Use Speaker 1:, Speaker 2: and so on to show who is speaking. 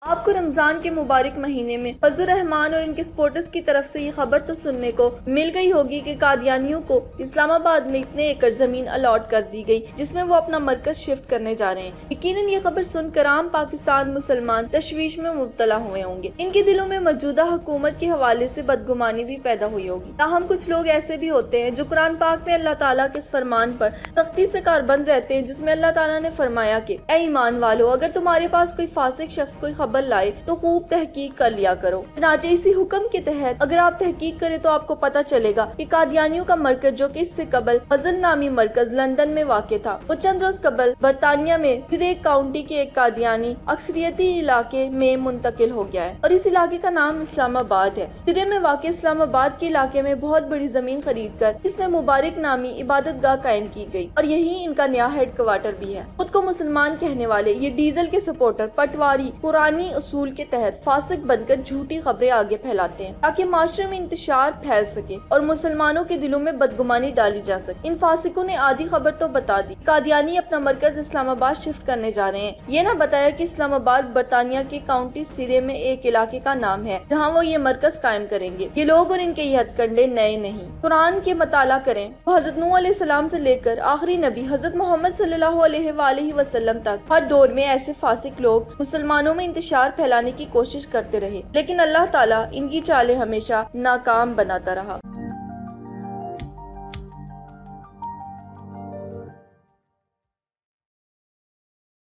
Speaker 1: آپ کو رمضان کے مبارک مہینے میں فضل الرحمان اور ان کے سپورٹرز کی طرف سے یہ خبر تو سننے کو مل گئی ہوگی کہ قادیانیوں کو اسلام آباد میں اتنے ایکڑ زمین الاٹ کر دی گئی جس میں وہ اپنا مرکز شفٹ کرنے جا رہے ہیں۔ یقیناً یہ خبر سن کر عام پاکستان مسلمان تشویش میں مبتلا ہوئے ہوں گے۔ ان کے دلوں میں موجودہ حکومت کے حوالے سے بدگمانی بھی پیدا ہوئی ہوگی۔ تاہم کچھ لوگ ایسے بھی ہوتے ہیں جو قرآن پاک میں اللہ تعالیٰ کے اس فرمان پر سختی سے کاربند رہتے ہیں جس میں اللہ تعالیٰ نے فرمایا کہ اے ایمان والو، اگر تمہارے پاس کوئی فاسق شخص کوئی خبر لائے تو خوب تحقیق کر لیا کرو۔ چنانچہ اسی حکم کے تحت اگر آپ تحقیق کریں تو آپ کو پتہ چلے گا کہ قادیانیوں کا مرکز، جو کہ اس سے قبل فضل نامی مرکز لندن میں واقع تھا، وہ چند روز قبل برطانیہ میں سرے کاؤنٹی کے ایک قادیانی اکثریتی علاقے میں منتقل ہو گیا ہے اور اس علاقے کا نام اسلام آباد ہے۔ سرے میں واقع اسلام آباد کے علاقے میں بہت بڑی زمین خرید کر اس میں مبارک نامی عبادت گاہ قائم کی گئی اور یہی ان کا نیا ہیڈ کوارٹر بھی ہے۔ خود کو مسلمان کہنے والے یہ ڈیزل کے سپورٹر پٹواری قرآنی اصول کے تحت فاسق بن کر جھوٹی خبریں آگے پھیلاتے ہیں تاکہ معاشرے میں انتشار پھیل سکے اور مسلمانوں کے دلوں میں بدگمانی ڈالی جا سکے۔ ان فاسقوں نے آدھی خبر تو بتا دی، قادیانی اپنا مرکز اسلام آباد شفٹ کرنے جا رہے ہیں، یہ نہ بتایا کہ اسلام آباد برطانیہ کے کاؤنٹی سرے میں ایک علاقے کا نام ہے جہاں وہ یہ مرکز قائم کریں گے۔ یہ لوگ اور ان کے یہ ہتھ کنڈے نئے نہیں۔ قرآن کے مطالعہ کریں، وہ حضرت نوح علیہ السلام سے لے کر آخری نبی حضرت محمد صلی اللہ علیہ وآلہ وسلم تک ہر دور میں ایسے فاسق لوگ مسلمانوں میں انتشار پھیلانے کی کوشش کرتے رہے، لیکن اللہ تعالیٰ ان کی چالیں ہمیشہ ناکام بناتا رہا۔